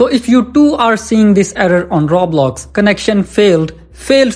So if you too are seeing this error on Roblox, connection failed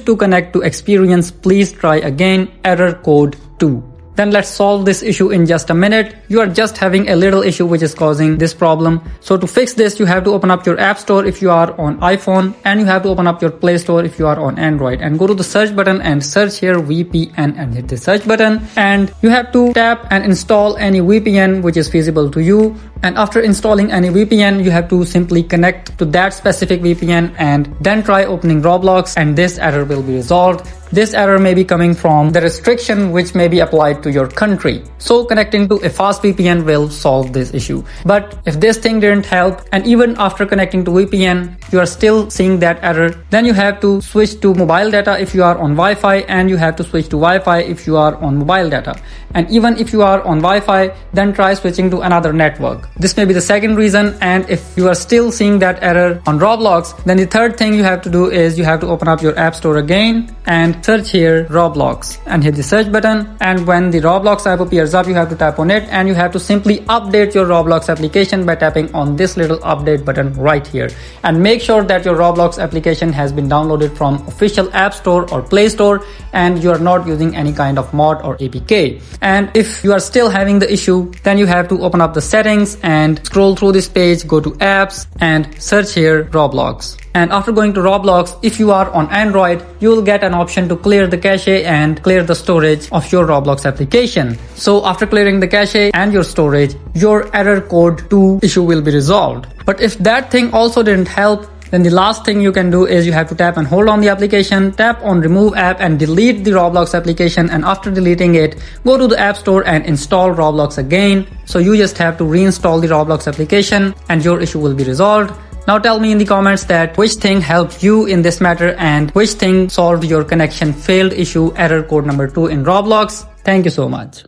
to connect to experience, please try again, error code 2. Then let's solve this issue in just a minute. You are just having a little issue which is causing this problem. So to fix this, you have to open up your App Store if you are on iPhone, and you have to open up your Play Store if you are on Android, and go to the search button and search here VPN and hit the search button, and you have to tap and install any VPN which is feasible to you. And after installing any VPN, you have to simply connect to that specific VPN and then try opening Roblox, and this error will be resolved. This error may be coming from the restriction which may be applied to your country. So connecting to a fast VPN will solve this issue. But if this thing didn't help, and even after connecting to VPN, you are still seeing that error, then you have to switch to mobile data if you are on Wi-Fi, and you have to switch to Wi-Fi if you are on mobile data. And even if you are on Wi-Fi, then try switching to another network. This may be the second reason. And if you are still seeing that error on Roblox, then the third thing you have to do is you have to open up your App Store again and search here Roblox and hit the search button. And when the Roblox app appears up, you have to tap on it, and you have to simply update your Roblox application by tapping on this little update button right here. And make sure that your Roblox application has been downloaded from official App Store or Play Store, and you are not using any kind of mod or APK. And if you are still having the issue, then you have to open up the settings and scroll through this page, go to apps and search here Roblox. And after going to Roblox, if you are on Android, you will get an option to clear the cache and clear the storage of your Roblox application. So after clearing the cache and your storage, your error code 2 issue will be resolved. But if that thing also didn't help, then the last thing you can do is you have to tap and hold on the application, tap on remove app and delete the Roblox application, and after deleting it, go to the App Store and install Roblox again. So you just have to reinstall the Roblox application and your issue will be resolved. Now tell me in the comments that which thing helped you in this matter and which thing solved your connection failed issue error code number 2 in Roblox. Thank you so much.